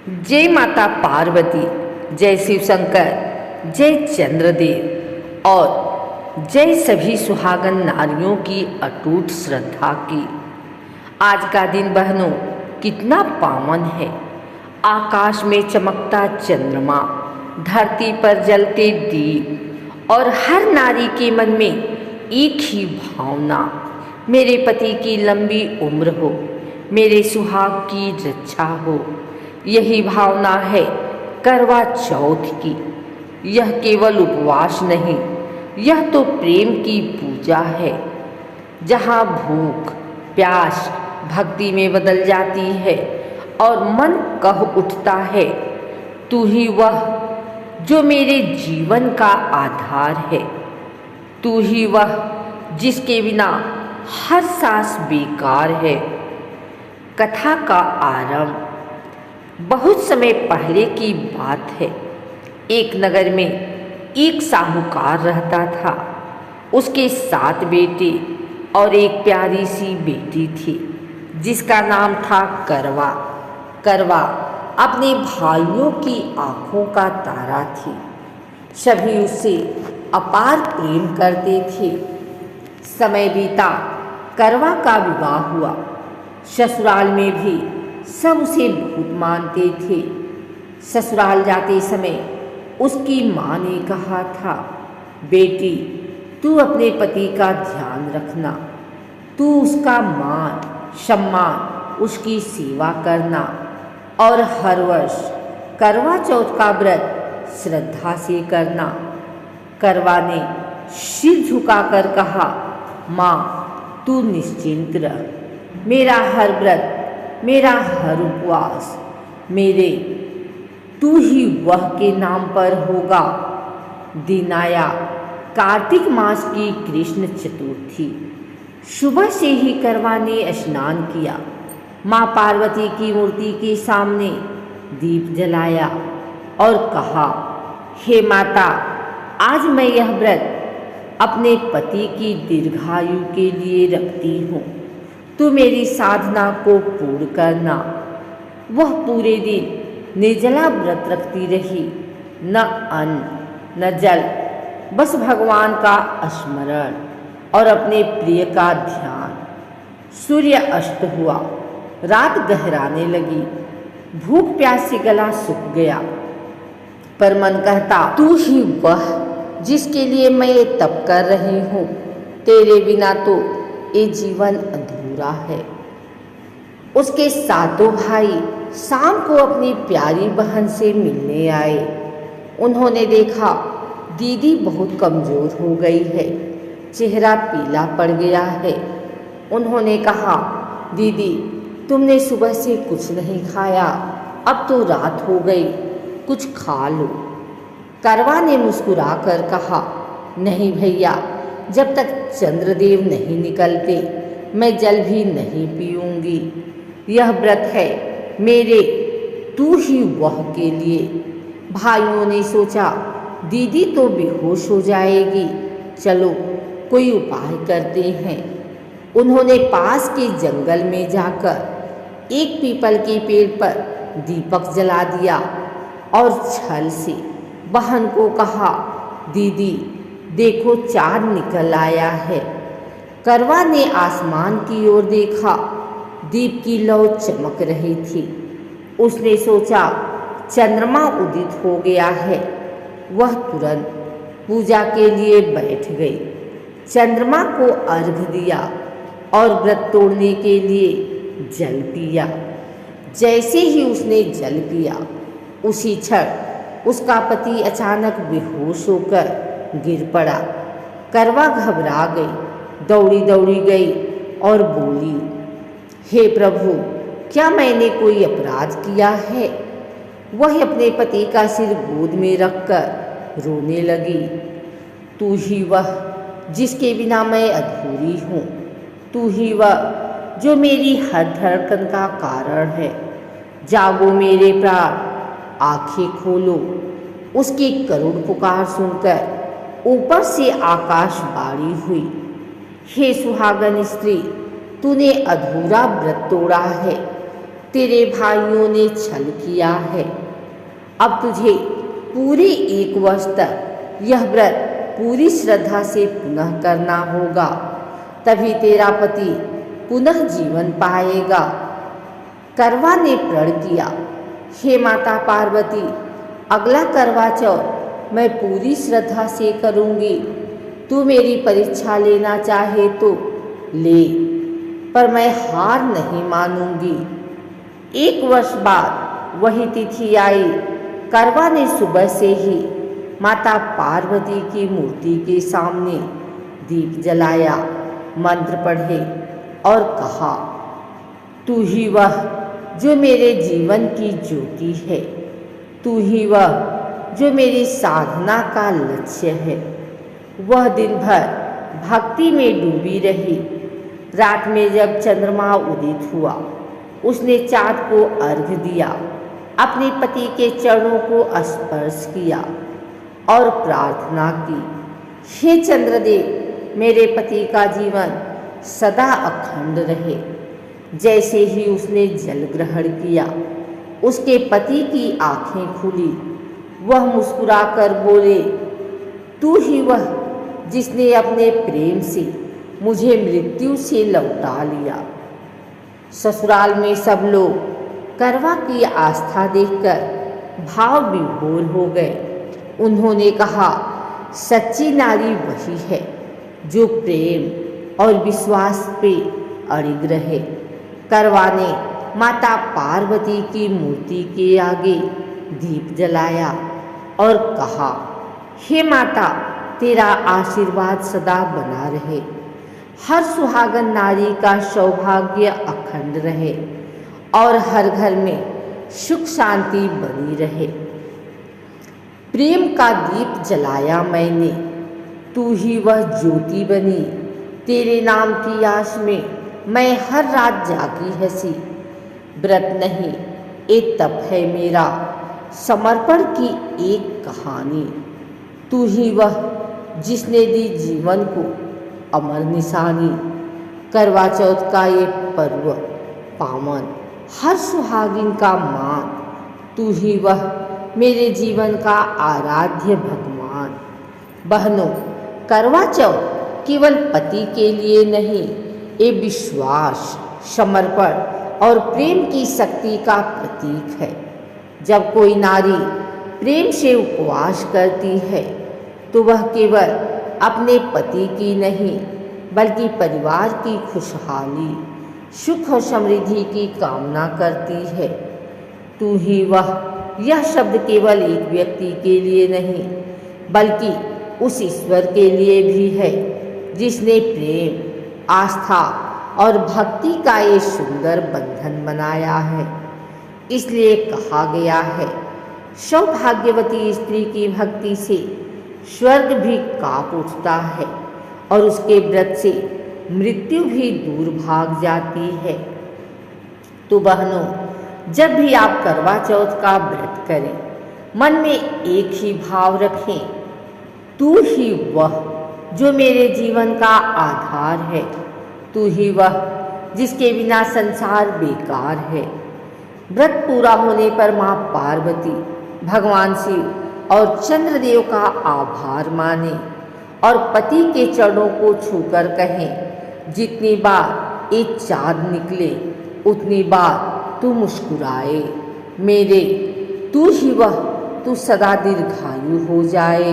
जय माता पार्वती, जय शिव शंकर, जय चंद्रदेव और जय सभी सुहागन नारियों की अटूट श्रद्धा की। आज का दिन बहनों कितना पावन है। आकाश में चमकता चंद्रमा, धरती पर जलते दीप और हर नारी के मन में एक ही भावना, मेरे पति की लंबी उम्र हो, मेरे सुहाग की रक्षा हो। यही भावना है करवा चौथ की। यह केवल उपवास नहीं, यह तो प्रेम की पूजा है, जहाँ भूख प्यास भक्ति में बदल जाती है और मन कह उठता है, तू ही वह जो मेरे जीवन का आधार है, तू ही वह जिसके बिना हर सांस बेकार है। कथा का आरंभ बहुत समय पहले की बात है। एक नगर में एक साहूकार रहता था। उसके 7 बेटे और एक प्यारी सी बेटी थी जिसका नाम था करवा। करवा अपने भाइयों की आंखों का तारा थी। सभी उससे अपार प्रेम करते थे। समय बीता, करवा का विवाह हुआ। ससुराल में भी सब उसे बहुत मानते थे। ससुराल जाते समय उसकी माँ ने कहा था, बेटी तू अपने पति का ध्यान रखना, तू उसका मान सम्मान उसकी सेवा करना और हर वर्ष करवा चौथ का व्रत श्रद्धा से करना। करवा ने सिर झुकाकर कहा, माँ तू निश्चिंत रह, मेरा हर व्रत मेरा हर उपवास मेरे तू ही वह के नाम पर होगा। दिन आया कार्तिक मास की कृष्ण चतुर्थी। सुबह से ही करवा ने स्नान किया, माँ पार्वती की मूर्ति के सामने दीप जलाया और कहा, हे माता, आज मैं यह व्रत अपने पति की दीर्घायु के लिए रखती हूँ, तू मेरी साधना को पूर्ण करना। वह पूरे दिन निर्जला व्रत रखती रही, न अन्न न जल, बस भगवान का स्मरण और अपने प्रिय का ध्यान। सूर्य अस्त हुआ, रात गहराने लगी, भूख प्यास से गला सूख गया, पर मन कहता, तू ही वह जिसके लिए मैं ये तप कर रही हूँ, तेरे बिना तो ये जीवन अधूरा है। उसके 7 भाई शाम को अपनी प्यारी बहन से मिलने आए। उन्होंने देखा दीदी बहुत कमज़ोर हो गई है, चेहरा पीला पड़ गया है। उन्होंने कहा, दीदी तुमने सुबह से कुछ नहीं खाया, अब तो रात हो गई, कुछ खा लो। करवा ने मुस्कुराकर कहा, नहीं भैया, जब तक चंद्रदेव नहीं निकलते मैं जल भी नहीं पीऊँगी। यह व्रत है मेरे तू ही वह के लिए। भाइयों ने सोचा, दीदी तो बेहोश हो जाएगी, चलो कोई उपाय करते हैं। उन्होंने पास के जंगल में जाकर एक पीपल के पेड़ पर दीपक जला दिया और छल से बहन को कहा, दीदी देखो चाँद निकल आया है। करवा ने आसमान की ओर देखा, दीप की लौ चमक रही थी। उसने सोचा चंद्रमा उदित हो गया है। वह तुरंत पूजा के लिए बैठ गई, चंद्रमा को अर्घ्य दिया और व्रत तोड़ने के लिए जल पिया। जैसे ही उसने जल पिया, उसी क्षण उसका पति अचानक बेहोश होकर गिर पड़ा। करवा घबरा गई, दौड़ी दौड़ी गई और बोली, हे प्रभु, क्या मैंने कोई अपराध किया है? वह अपने पति का सिर गोद में रखकर रोने लगी। तू ही वह जिसके बिना मैं अधूरी हूँ, तू ही वह जो मेरी हर धड़कन का कारण है। जागो मेरे प्राण, आंखें खोलो। उसकी करुण पुकार सुनकर ऊपर से आकाशवाणी हुई, हे सुहागन स्त्री, तूने अधूरा व्रत तोड़ा है, तेरे भाइयों ने छल किया है। अब तुझे पूरे 1 वर्ष तक यह व्रत पूरी श्रद्धा से पुनः करना होगा, तभी तेरा पति पुनः जीवन पाएगा। करवा ने प्रण किया, हे माता पार्वती, अगला करवा चौथ मैं पूरी श्रद्धा से करूँगी। तू मेरी परीक्षा लेना चाहे तो ले, पर मैं हार नहीं मानूंगी। 1 वर्ष बाद वही तिथि आई। करवा ने सुबह से ही माता पार्वती की मूर्ति के सामने दीप जलाया, मंत्र पढ़े और कहा, तू ही वह जो मेरे जीवन की ज्योति है, तू ही वह जो मेरी साधना का लक्ष्य है। वह दिन भर भक्ति में डूबी रही। रात में जब चंद्रमा उदित हुआ, उसने चाँद को अर्घ्य दिया, अपने पति के चरणों को स्पर्श किया और प्रार्थना की, हे चंद्रदेव, मेरे पति का जीवन सदा अखंड रहे। जैसे ही उसने जल ग्रहण किया, उसके पति की आंखें खुली। वह मुस्कुराकर बोले, तू ही वह जिसने अपने प्रेम से मुझे मृत्यु से लौटा लिया। ससुराल में सब लोग करवा की आस्था देखकर भाव विभोर हो गए। उन्होंने कहा, सच्ची नारी वही है जो प्रेम और विश्वास पे अड़िग रहे। करवा ने माता पार्वती की मूर्ति के आगे दीप जलाया और कहा, हे माता, तेरा आशीर्वाद सदा बना रहे। हर सुहागन नारी का सौभाग्य अखंड रहे और हर घर में सुख शांति बनी रहे। प्रेम का दीप जलाया मैंने, तू ही वह ज्योति बनी। तेरे नाम की आस में मैं हर रात जागी हंसी। व्रत नहीं, एक तप है मेरा, समर्पण की एक कहानी। तू ही वह जिसने दी जीवन को अमर निशानी। करवा चौथ का ये पर्व पावन, हर सुहागिन का मान। तू ही वह मेरे जीवन का आराध्य भगवान। बहनों, करवा चौथ केवल पति के लिए नहीं, ये विश्वास, समर्पण और प्रेम की शक्ति का प्रतीक है। जब कोई नारी प्रेम से उपवास करती है तो वह केवल अपने पति की नहीं बल्कि परिवार की खुशहाली, सुख और समृद्धि की कामना करती है। तू ही वह, यह शब्द केवल एक व्यक्ति के लिए नहीं बल्कि उस ईश्वर के लिए भी है जिसने प्रेम, आस्था और भक्ति का ये सुंदर बंधन बनाया है। इसलिए कहा गया है, सौभाग्यवती स्त्री की भक्ति से स्वर्ग भी कांप उठता है और उसके व्रत से मृत्यु भी दूर भाग जाती है। तो बहनों, जब भी आप करवा चौथ का व्रत करें, मन में एक ही भाव रखें, तू ही वह जो मेरे जीवन का आधार है। तू ही वह जिसके बिना संसार बेकार है। व्रत पूरा होने पर माँ पार्वती, भगवान शिव और चंद्रदेव का आभार माने और पति के चरणों को छूकर कहें, जितनी बार एक चाँद निकले उतनी बार तू मुस्कुराए मेरे। तू ही वह, तू सदा दीर्घायु हो जाए।